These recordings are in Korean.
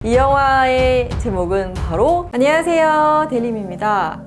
이 영화의 제목은 바로 안녕하세요, 델림입니다.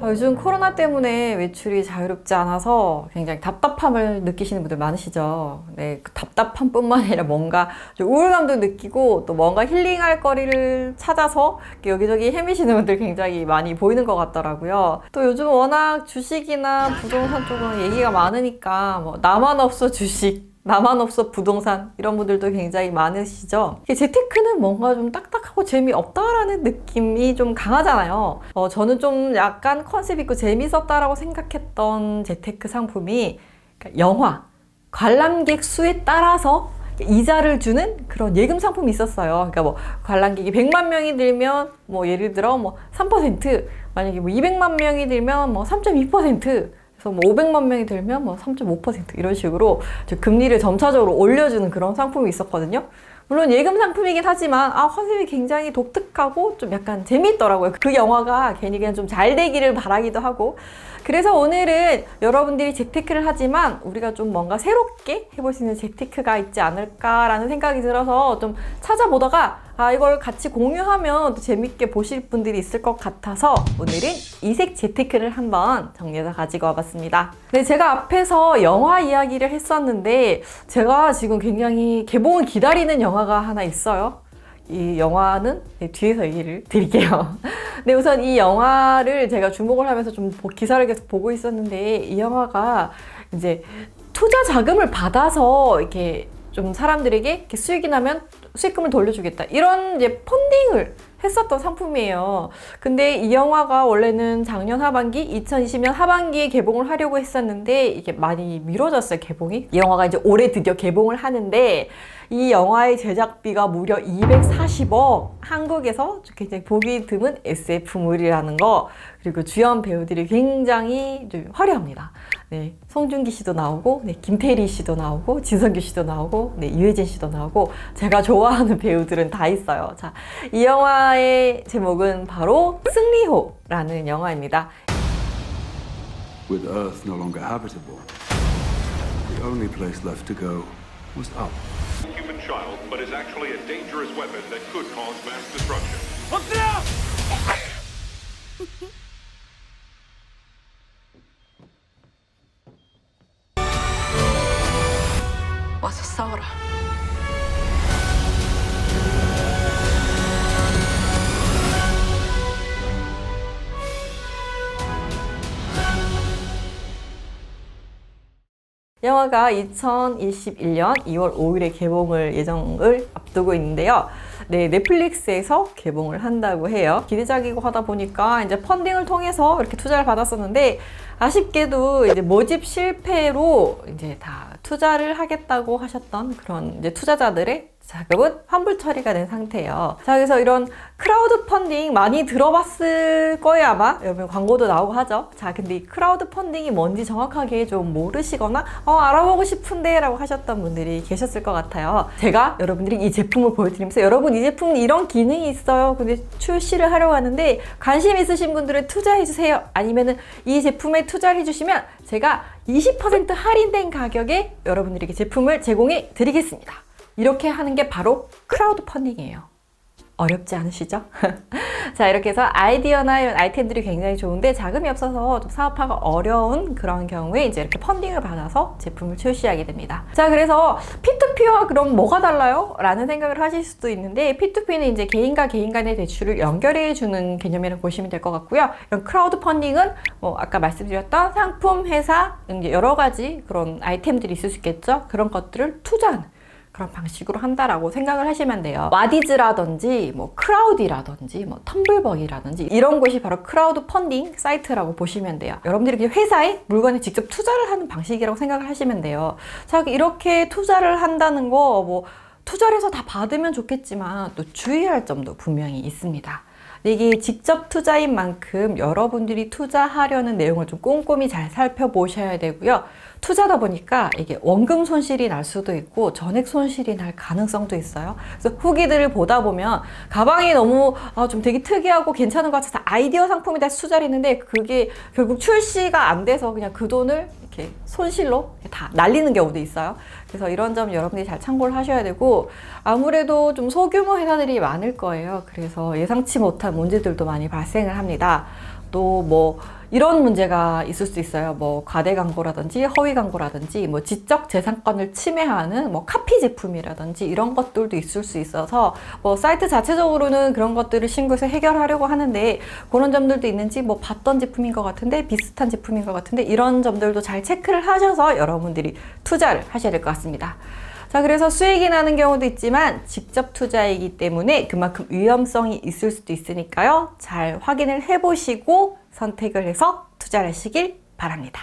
요즘 코로나 때문에 외출이 자유롭지 않아서 굉장히 답답함을 느끼시는 분들 많으시죠. 네, 그 답답함뿐만 아니라 뭔가 좀 우울감도 느끼고 또 뭔가 힐링할 거리를 찾아서 여기저기 헤매시는 분들 굉장히 많이 보이는 것 같더라고요. 또 요즘 워낙 주식이나 부동산 쪽은 얘기가 많으니까 뭐 나만 없어 주식, 나만 없어 부동산, 이런 분들도 굉장히 많으시죠. 재테크는 뭔가 좀 딱딱하고 재미없다라는 느낌이 좀 강하잖아요. 저는 좀 약간 컨셉 있고 재밌었다라고 생각했던 재테크 상품이 영화, 관람객 수에 따라서 이자를 주는 그런 예금 상품이 있었어요. 그러니까 뭐 관람객이 100만 명이 들면 뭐 예를 들어 뭐 3%, 만약에 뭐 200만 명이 들면 뭐 3.2%, 그래서 뭐 500만 명이 들면 뭐 3.5% 이런 식으로 금리를 점차적으로 올려주는 그런 상품이 있었거든요. 물론 예금 상품이긴 하지만 컨셉이 굉장히 독특하고 좀 약간 재미있더라고요. 그 영화가 괜히 그냥 좀 잘 되기를 바라기도 하고. 그래서 오늘은 여러분들이 재테크를 하지만 우리가 좀 뭔가 새롭게 해볼 수 있는 재테크가 있지 않을까라는 생각이 들어서 좀 찾아보다가 이걸 같이 공유하면 또 재밌게 보실 분들이 있을 것 같아서 오늘은 이색 재테크를 한번 정리해서 가지고 와봤습니다. 네, 제가 앞에서 영화 이야기를 했었는데 제가 지금 굉장히 개봉을 기다리는 영화가 하나 있어요. 이 영화는 뒤에서 얘기를 드릴게요. 네, 우선 이 영화를 제가 주목을 하면서 좀 기사를 계속 보고 있었는데 이 영화가 이제 투자 자금을 받아서 이렇게 좀 사람들에게 이렇게 수익이 나면 수익금을 돌려주겠다, 이런 이제 펀딩을 했었던 상품이에요. 근데 이 영화가 원래는 작년 하반기, 2020년 하반기에 개봉을 하려고 했었는데 이게 많이 미뤄졌어요, 개봉이. 이 영화가 이제 올해 드디어 개봉을 하는데 이 영화의 제작비가 무려 240억, 한국에서 굉장히 보기 드문 SF물이라는 거, 그리고 주연 배우들이 굉장히 좀 화려합니다. 네, 송중기 씨도 나오고, 네, 김태리 씨도 나오고, 진성규 씨도 나오고, 네, 유해진 씨도 나오고, 제가 좋아하는 배우들은 다 있어요. 자, 이 영화의 제목은 바로 승리호라는 영화입니다. With Earth no longer habitable, the only place left to go was up. Human child, but is actually a dangerous weapon that could cause mass destruction. 와서 싸워라. 영화가 2021년 2월 5일에 개봉을 예정을 앞두고 있는데요. 네, 넷플릭스에서 개봉을 한다고 해요. 기대작이고 하다 보니까 이제 펀딩을 통해서 이렇게 투자를 받았었는데 아쉽게도 이제 모집 실패로 이제 다 투자를 하겠다고 하셨던 그런 이제 투자자들의 자금은 환불 처리가 된 상태예요. 자, 그래서 이런 크라우드 펀딩 많이 들어봤을 거예요, 아마. 여러분 광고도 나오고 하죠. 자, 근데 이 크라우드 펀딩이 뭔지 정확하게 좀 모르시거나 알아보고 싶은데 라고 하셨던 분들이 계셨을 것 같아요. 제가 여러분들이 이 제품을 보여드리면서 여러분, 이 제품은 이런 기능이 있어요, 근데 출시를 하려고 하는데 관심 있으신 분들은 투자해주세요, 아니면은 이 제품에 투자를 해주시면 제가 20% 할인된 가격에 여러분들에게 제품을 제공해 드리겠습니다, 이렇게 하는 게 바로 크라우드 펀딩이에요. 어렵지 않으시죠? 자, 이렇게 해서 아이디어나 이런 아이템들이 굉장히 좋은데 자금이 없어서 좀 사업하기가 어려운 그런 경우에 이제 이렇게 펀딩을 받아서 제품을 출시하게 됩니다. 자, 그래서 P2P와 그럼 뭐가 달라요? 라는 생각을 하실 수도 있는데, P2P는 이제 개인과 개인 간의 대출을 연결해 주는 개념이라고 보시면 될 것 같고요. 이런 크라우드 펀딩은 뭐 아까 말씀드렸던 상품, 회사, 이제 여러 가지 그런 아이템들이 있을 수 있겠죠. 그런 것들을 투자하는 그런 방식으로 한다라고 생각을 하시면 돼요. 와디즈라든지 뭐 크라우디라든지 뭐 텀블벅이라든지 이런 곳이 바로 크라우드 펀딩 사이트라고 보시면 돼요. 여러분들이 회사에 물건에 직접 투자를 하는 방식이라고 생각을 하시면 돼요. 자, 이렇게 투자를 한다는 거 뭐 투자를 해서 다 받으면 좋겠지만 또 주의할 점도 분명히 있습니다. 이게 직접 투자인 만큼 여러분들이 투자하려는 내용을 좀 꼼꼼히 잘 살펴보셔야 되고요. 투자다 보니까 이게 원금 손실이 날 수도 있고 전액 손실이 날 가능성도 있어요. 그래서 후기들을 보다 보면 가방이 너무 좀 되게 특이하고 괜찮은 것 같아서 아이디어 상품이 돼서 투자를 했는데 그게 결국 출시가 안 돼서 그냥 그 돈을 이렇게 손실로 다 날리는 경우도 있어요. 그래서 이런 점 여러분들이 잘 참고를 하셔야 되고, 아무래도 좀 소규모 회사들이 많을 거예요. 그래서 예상치 못한 문제들도 많이 발생을 합니다. 또 뭐 이런 문제가 있을 수 있어요. 뭐 과대 광고라든지 허위 광고라든지 뭐 지적 재산권을 침해하는 뭐 카피 제품이라든지 이런 것들도 있을 수 있어서 뭐 사이트 자체적으로는 그런 것들을 신고해서 해결하려고 하는데 그런 점들도 있는지 뭐 봤던 제품인 것 같은데 비슷한 제품인 것 같은데 이런 점들도 잘 체크를 하셔서 여러분들이 투자를 하셔야 될 것 같습니다. 자, 그래서 수익이 나는 경우도 있지만 직접 투자이기 때문에 그만큼 위험성이 있을 수도 있으니까요. 잘 확인을 해보시고 선택을 해서 투자를 하시길 바랍니다.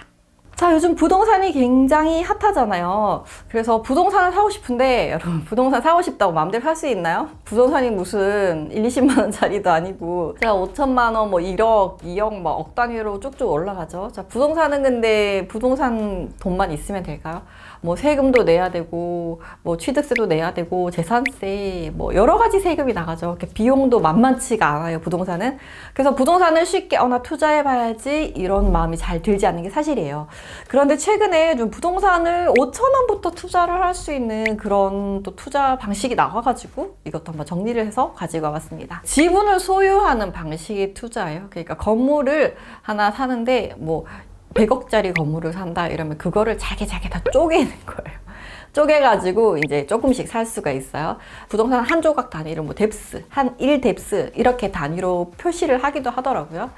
자, 요즘 부동산이 굉장히 핫하잖아요. 그래서 부동산을 사고 싶은데 여러분 부동산 사고 싶다고 마음대로 살 수 있나요? 부동산이 무슨 1, 20만 원짜리도 아니고 제가 5천만 원, 뭐 1억, 2억, 뭐 억 단위로 쭉쭉 올라가죠. 자, 부동산은 근데 부동산 돈만 있으면 될까요? 뭐 세금도 내야 되고 뭐 취득세도 내야 되고 재산세 뭐 여러 가지 세금이 나가죠. 이렇게 비용도 만만치가 않아요, 부동산은. 그래서 부동산을 쉽게 나 투자해 봐야지 이런 마음이 잘 들지 않는 게 사실이에요. 그런데 최근에 좀 부동산을 5천 원부터 투자를 할 수 있는 그런 또 투자 방식이 나와가지고 이것도 한번 정리를 해서 가지고 와봤습니다. 지분을 소유하는 방식의 투자예요. 그러니까 건물을 하나 사는데 뭐 100억짜리 건물을 산다 이러면 그거를 잘게 다 쪼개는 거예요. 쪼개가지고 이제 조금씩 살 수가 있어요. 부동산 한 조각 단위로 뭐 뎁스, 한 1뎁스 이렇게 단위로 표시를 하기도 하더라고요.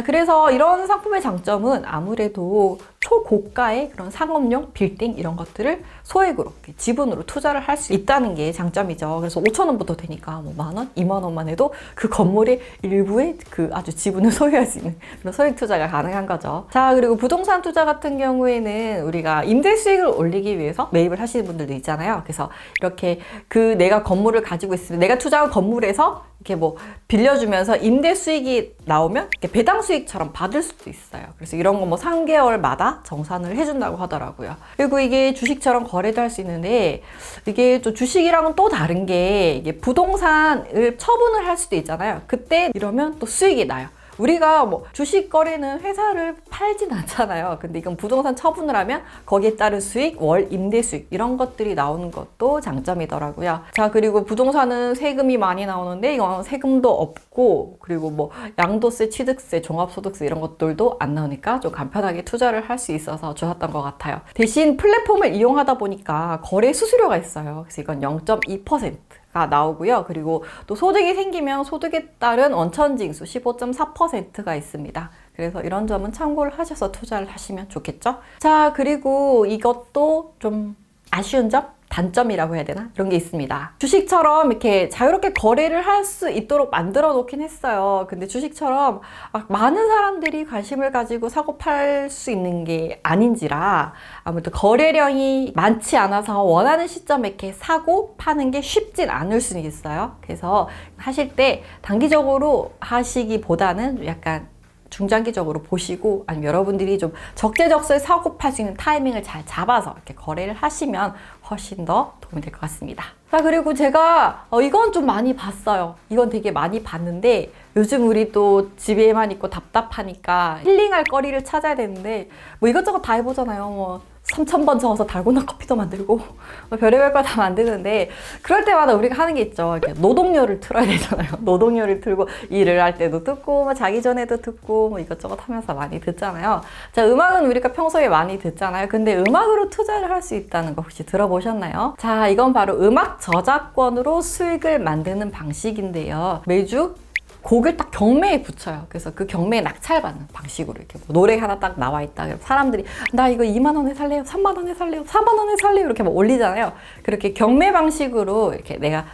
그래서 이런 상품의 장점은 아무래도 초고가의 그런 상업용 빌딩 이런 것들을 소액으로 지분으로 투자를 할 수 있다는 게 장점이죠. 그래서 5천 원부터 되니까 뭐 만 원, 2만 원만 해도 그 건물의 일부의 그 아주 지분을 소유할 수 있는 그런 소액 투자가 가능한 거죠. 자, 그리고 부동산 투자 같은 경우에는 우리가 임대 수익을 올리기 위해서 매입을 하시는 분들도 있잖아요. 그래서 이렇게 그 내가 건물을 가지고 있으면 내가 투자한 건물에서 이렇게 뭐 빌려주면서 임대 수익이 나오면 이렇게 배당 수익처럼 받을 수도 있어요. 그래서 이런 거 뭐 3개월마다 정산을 해준다고 하더라고요. 그리고 이게 주식처럼 거래도 할 수 있는데 이게 또 주식이랑은 또 다른 게 이게 부동산을 처분을 할 수도 있잖아요. 그때 이러면 또 수익이 나요. 우리가 뭐 주식 거래는 회사를 팔진 않잖아요. 근데 이건 부동산 처분을 하면 거기에 따른 수익, 월 임대 수익 이런 것들이 나오는 것도 장점이더라고요. 자, 그리고 부동산은 세금이 많이 나오는데 이건 세금도 없고 그리고 뭐 양도세, 취득세, 종합소득세 이런 것들도 안 나오니까 좀 간편하게 투자를 할 수 있어서 좋았던 것 같아요. 대신 플랫폼을 이용하다 보니까 거래 수수료가 있어요. 그래서 이건 0.2%. 가 나오고요. 그리고 또 소득이 생기면 소득에 따른 원천징수 15.4%가 있습니다. 그래서 이런 점은 참고를 하셔서 투자를 하시면 좋겠죠. 자, 그리고 이것도 좀 아쉬운 점? 단점이라고 해야 되나? 그런 게 있습니다. 주식처럼 이렇게 자유롭게 거래를 할 수 있도록 만들어 놓긴 했어요. 근데 주식처럼 많은 사람들이 관심을 가지고 사고 팔 수 있는 게 아닌지라 아무래도 거래량이 많지 않아서 원하는 시점에 이렇게 사고 파는 게 쉽진 않을 수는 있어요. 그래서 하실 때 단기적으로 하시기보다는 약간 중장기적으로 보시고 아니면 여러분들이 좀 적재적소에 사고 팔 수 있는 타이밍을 잘 잡아서 이렇게 거래를 하시면 훨씬 더 도움이 될 것 같습니다. 자, 그리고 제가 이건 좀 많이 봤어요. 이건 되게 많이 봤는데 요즘 우리 또 집에만 있고 답답하니까 힐링할 거리를 찾아야 되는데 뭐 이것저것 다 해보잖아요. 뭐 3,000번 저어서 달고나 커피도 만들고 별의별 걸 다 만드는데 그럴 때마다 우리가 하는 게 있죠. 이렇게 노동요를 틀어야 되잖아요. 노동요를 틀고 일을 할 때도 듣고 뭐 자기 전에도 듣고 뭐 이것저것 하면서 많이 듣잖아요. 자, 음악은 우리가 평소에 많이 듣잖아요. 근데 음악으로 투자를 할 수 있다는 거 혹시 들어보셨나요? 자, 이건 바로 음악 저작권으로 수익을 만드는 방식인데요. 매주 곡을 딱 경매에 붙여요. 그래서 그 경매에 낙찰받는 방식으로 이렇게 뭐 노래 하나 딱 나와 있다. 사람들이 나 이거 2만 원에 살래요? 3만 원에 살래요? 4만 원에 살래요? 이렇게 막 올리잖아요. 그렇게 경매 방식으로 이렇게 내가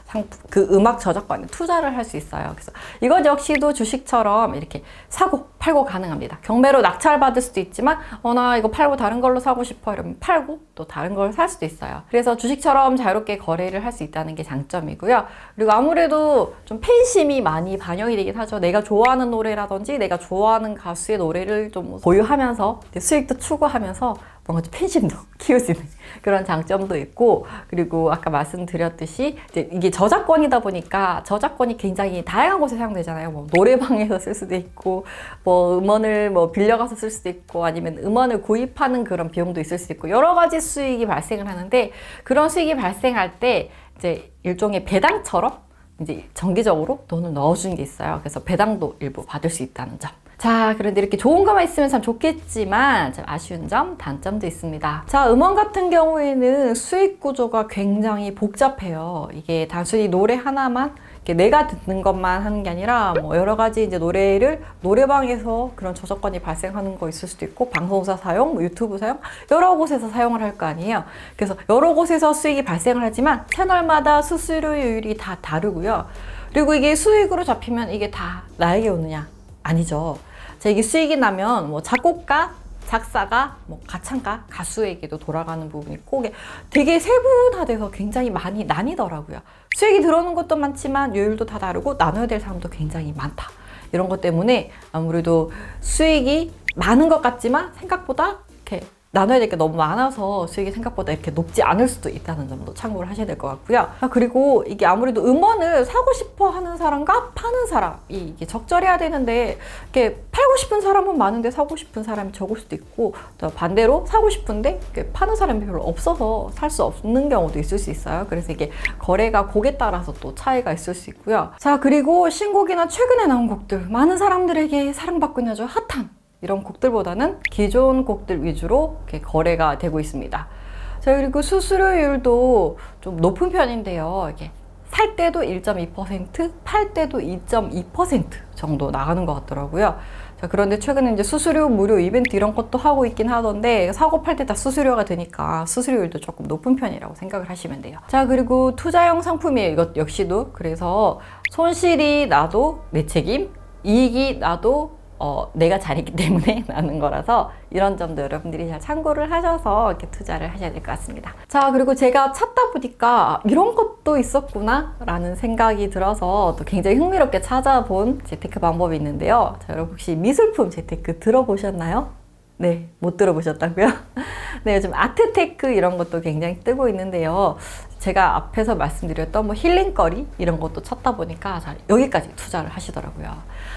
그 음악 저작권에 투자를 할 수 있어요. 그래서 이것 역시도 주식처럼 이렇게 사고 팔고 가능합니다. 경매로 낙찰받을 수도 있지만 나 이거 팔고 다른 걸로 사고 싶어 이러면 팔고 또 다른 걸 살 수도 있어요. 그래서 주식처럼 자유롭게 거래를 할 수 있다는 게 장점이고요. 그리고 아무래도 좀 팬심이 많이 반영이 길이긴 하죠. 내가 좋아하는 노래라든지 내가 좋아하는 가수의 노래를 좀 보유하면서 이제 수익도 추구하면서 뭔가 좀 팬심도 키울 수 있는 그런 장점도 있고, 그리고 아까 말씀드렸듯이 이제 이게 저작권이다 보니까 저작권이 굉장히 다양한 곳에 사용되잖아요. 뭐 노래방에서 쓸 수도 있고, 뭐 음원을 뭐 빌려가서 쓸 수도 있고, 아니면 음원을 구입하는 그런 비용도 있을 수 있고, 여러 가지 수익이 발생을 하는데, 그런 수익이 발생할 때 이제 일종의 배당처럼 이제 정기적으로 돈을 넣어주는 게 있어요. 그래서 배당도 일부 받을 수 있다는 점. 자, 그런데 이렇게 좋은 것만 있으면 참 좋겠지만 좀 아쉬운 점, 단점도 있습니다. 자, 음원 같은 경우에는 수익 구조가 굉장히 복잡해요. 이게 단순히 노래 하나만 이렇게 내가 듣는 것만 하는 게 아니라 뭐 여러 가지 이제 노래를 노래방에서 그런 저작권이 발생하는 거 있을 수도 있고, 방송사 사용, 뭐 유튜브 사용, 여러 곳에서 사용을 할 거 아니에요. 그래서 여러 곳에서 수익이 발생을 하지만 채널마다 수수료율이 다 다르고요. 그리고 이게 수익으로 잡히면 이게 다 나에게 오느냐? 아니죠. 자, 이게 수익이 나면 뭐 작곡가, 작사가, 뭐 가창가, 가수에게도 돌아가는 부분이 있고, 이게 되게 세분화돼서 굉장히 많이 나뉘더라고요. 수익이 들어오는 것도 많지만 요율도 다 다르고 나눠야 될 사람도 굉장히 많다. 이런 것 때문에 아무래도 수익이 많은 것 같지만 생각보다 이렇게 나눠야 될 게 너무 많아서 수익이 생각보다 이렇게 높지 않을 수도 있다는 점도 참고를 하셔야 될 것 같고요. 그리고 이게 아무래도 음원을 사고 싶어 하는 사람과 파는 사람이 이게 적절해야 되는데, 이렇게 팔고 싶은 사람은 많은데 사고 싶은 사람이 적을 수도 있고, 또 반대로 사고 싶은데 이렇게 파는 사람이 별로 없어서 살 수 없는 경우도 있을 수 있어요. 그래서 이게 거래가 곡에 따라서 또 차이가 있을 수 있고요. 자, 그리고 신곡이나 최근에 나온 곡들, 많은 사람들에게 사랑받고 있는 아주 핫한 이런 곡들보다는 기존 곡들 위주로 이렇게 거래가 되고 있습니다. 자, 그리고 수수료율도 좀 높은 편인데요. 이게 살 때도 1.2%, 팔 때도 2.2% 정도 나가는 것 같더라고요. 자, 그런데 최근에 이제 수수료 무료 이벤트 이런 것도 하고 있긴 하던데, 사고 팔 때 다 수수료가 되니까 수수료율도 조금 높은 편이라고 생각을 하시면 돼요. 자, 그리고 투자형 상품이에요. 이것 역시도. 그래서 손실이 나도 내 책임, 이익이 나도 내가 잘했기 때문에 나는 거라서, 이런 점도 여러분들이 잘 참고를 하셔서 이렇게 투자를 하셔야 될 것 같습니다. 자, 그리고 제가 찾다 보니까 이런 것도 있었구나 라는 생각이 들어서 또 굉장히 흥미롭게 찾아본 재테크 방법이 있는데요. 자, 여러분 혹시 미술품 재테크 들어보셨나요? 네, 못 들어보셨다고요? 네, 요즘 아트테크 이런 것도 굉장히 뜨고 있는데요. 제가 앞에서 말씀드렸던 뭐 힐링거리 이런 것도 찾다 보니까 자, 여기까지 투자를 하시더라고요.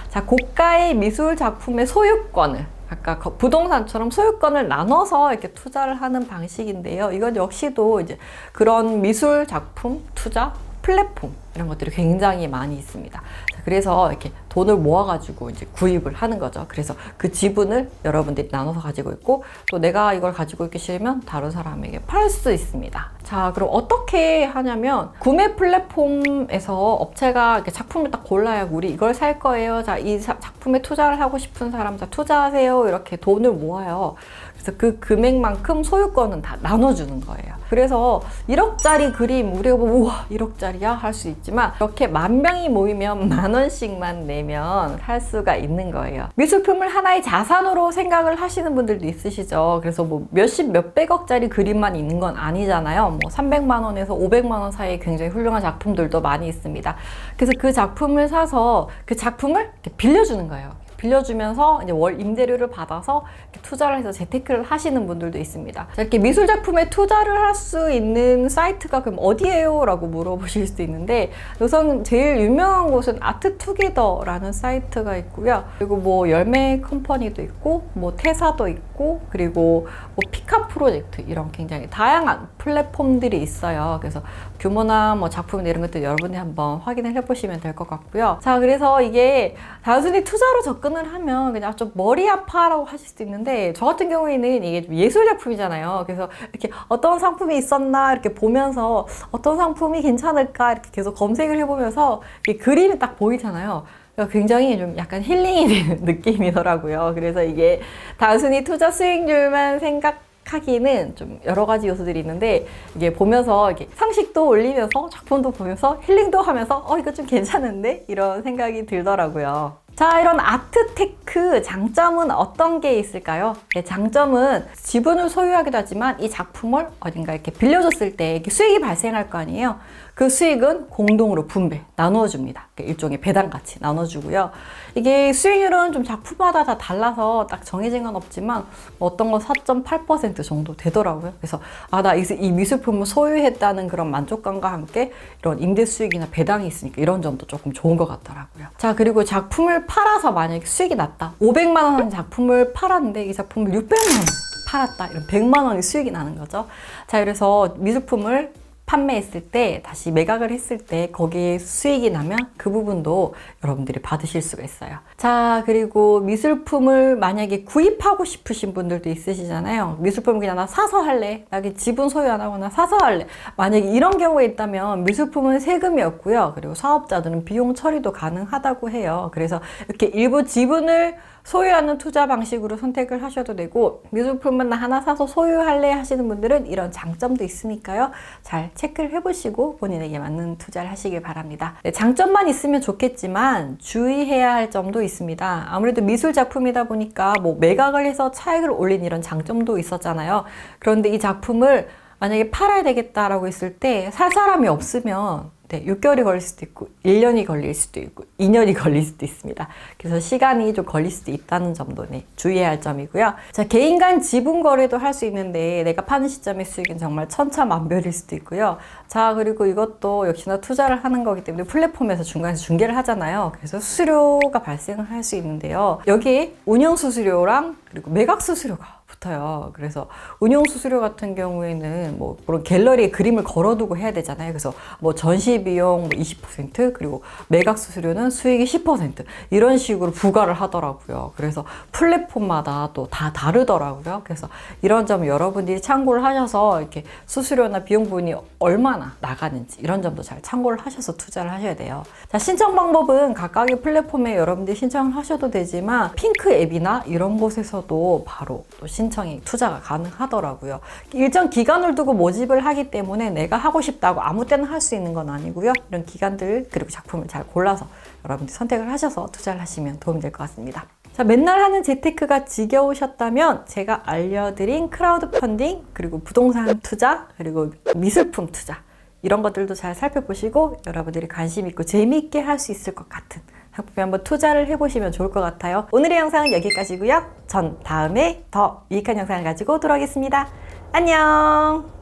자, 고가의 미술 작품의 소유권을, 아까 부동산처럼 소유권을 나눠서 이렇게 투자를 하는 방식인데요. 이건 역시도 이제 그런 미술 작품 투자 플랫폼 이런 것들이 굉장히 많이 있습니다. 자, 그래서 이렇게 돈을 모아가지고 이제 구입을 하는 거죠. 그래서 그 지분을 여러분들이 나눠서 가지고 있고, 또 내가 이걸 가지고 있기 싫으면 다른 사람에게 팔 수 있습니다. 자, 그럼 어떻게 하냐면, 구매 플랫폼에서 업체가 이렇게 작품을 딱 골라요. 우리 이걸 살 거예요. 자, 이 작품에 투자를 하고 싶은 사람, 자, 투자하세요. 이렇게 돈을 모아요. 그래서 그 금액만큼 소유권은 다 나눠주는 거예요. 그래서 1억짜리 그림 우리가 보면 우와 1억짜리야 할 수 있지만, 이렇게 10,000명이 모이면 10,000원씩만 내면 살 수가 있는 거예요. 미술품을 하나의 자산으로 생각을 하시는 분들도 있으시죠. 그래서 뭐 몇십 몇백억짜리 그림만 있는 건 아니잖아요. 뭐 300만 원에서 500만 원 사이에 굉장히 훌륭한 작품들도 많이 있습니다. 그래서 그 작품을 사서 그 작품을 이렇게 빌려주는 거예요. 빌려주면서 이제 월 임대료를 받아서 투자를 해서 재테크를 하시는 분들도 있습니다. 자, 이렇게 미술 작품에 투자를 할 수 있는 사이트가 그럼 어디예요? 라고 물어보실 수도 있는데, 우선 제일 유명한 곳은 아트투게더라는 사이트가 있고요. 그리고 뭐 열매 컴퍼니도 있고, 뭐 태사도 있고, 그리고 뭐 피카 프로젝트 이런 굉장히 다양한 플랫폼들이 있어요. 그래서 규모나 뭐 작품이나 이런 것들 여러분이 한번 확인을 해보시면 될 것 같고요. 자, 그래서 이게 단순히 투자로 접근을 하면 그냥 좀 머리 아파라고 하실 수도 있는데, 저 같은 경우에는 이게 좀 예술 작품이잖아요. 그래서 이렇게 어떤 상품이 있었나 이렇게 보면서 어떤 상품이 괜찮을까 이렇게 계속 검색을 해보면서 이 그림이 딱 보이잖아요. 굉장히 좀 약간 힐링이 되는 느낌이더라고요. 그래서 이게 단순히 투자 수익률만 생각하기는 좀 여러 가지 요소들이 있는데, 이게 보면서 이게 상식도 올리면서 작품도 보면서 힐링도 하면서 이거 좀 괜찮은데? 이런 생각이 들더라고요. 자, 이런 아트테크 장점은 어떤 게 있을까요? 네, 장점은 지분을 소유하기도 하지만 이 작품을 어딘가 이렇게 빌려줬을 때 이렇게 수익이 발생할 거 아니에요. 그 수익은 공동으로 분배, 나누어줍니다. 일종의 배당같이 나눠주고요. 이게 수익률은 좀 작품마다 다 달라서 딱 정해진 건 없지만 어떤 건 4.8% 정도 되더라고요. 그래서 나 이 미술품을 소유했다는 그런 만족감과 함께 이런 임대 수익이나 배당이 있으니까 이런 점도 조금 좋은 것 같더라고요. 자, 그리고 작품을 팔아서 만약에 수익이 났다. 500만 원 한 작품을 팔았는데 이 작품을 600만 원 팔았다. 이런 100만 원의 수익이 나는 거죠. 자, 그래서 미술품을 판매했을 때, 다시 매각을 했을 때 거기에 수익이 나면 그 부분도 여러분들이 받으실 수가 있어요. 자, 그리고 미술품을 만약에 구입하고 싶으신 분들도 있으시잖아요. 미술품을 그냥 나 사서 할래. 나 지분 소유 안 하고 나 사서 할래. 만약에 이런 경우가 있다면 미술품은 세금이 없고요. 그리고 사업자들은 비용 처리도 가능하다고 해요. 그래서 이렇게 일부 지분을 소유하는 투자 방식으로 선택을 하셔도 되고, 미술품은 하나 사서 소유할래 하시는 분들은 이런 장점도 있으니까요. 잘 체크를 해보시고 본인에게 맞는 투자를 하시길 바랍니다. 네, 장점만 있으면 좋겠지만 주의해야 할 점도 있습니다. 아무래도 미술 작품이다 보니까 뭐 매각을 해서 차익을 올린 이런 장점도 있었잖아요. 그런데 이 작품을 만약에 팔아야 되겠다라고 했을 때 살 사람이 없으면 6개월이 걸릴 수도 있고 1년이 걸릴 수도 있고 2년이 걸릴 수도 있습니다. 그래서 시간이 좀 걸릴 수도 있다는 점도 주의해야 할 점이고요. 자, 개인 간 지분 거래도 할 수 있는데 내가 파는 시점의 수익은 정말 천차만별일 수도 있고요. 자, 그리고 이것도 역시나 투자를 하는 거기 때문에 플랫폼에서 중간에서 중개를 하잖아요. 그래서 수수료가 발생을 할 수 있는데요. 여기에 운영 수수료랑 그리고 매각 수수료가 붙어요. 그래서 운영 수수료 같은 경우에는 뭐 그런 갤러리에 그림을 걸어두고 해야 되잖아요. 그래서 뭐 전시 비용 20% 그리고 매각 수수료는 수익이 10% 이런 식으로 부과를 하더라고요. 그래서 플랫폼마다 또 다 다르더라고요. 그래서 이런 점 여러분들이 참고를 하셔서 이렇게 수수료나 비용 부분이 얼마나 나가는지 이런 점도 잘 참고를 하셔서 투자를 하셔야 돼요. 자, 신청 방법은 각각의 플랫폼에 여러분들이 신청을 하셔도 되지만 핑크 앱이나 이런 곳에서도 바로 또 신청이 투자가 가능하더라고요. 일정 기간을 두고 모집을 하기 때문에 내가 하고 싶다고 아무 때나 할 수 있는 건 아니고요. 이런 기간들 그리고 작품을 잘 골라서 여러분들이 선택을 하셔서 투자를 하시면 도움이 될 것 같습니다. 자, 맨날 하는 재테크가 지겨우셨다면 제가 알려드린 크라우드 펀딩 그리고 부동산 투자 그리고 미술품 투자 이런 것들도 잘 살펴보시고 여러분들이 관심 있고 재미있게 할 수 있을 것 같은 상품에 한번 투자를 해보시면 좋을 것 같아요. 오늘의 영상은 여기까지고요. 전 다음에 더 유익한 영상을 가지고 돌아오겠습니다. 안녕!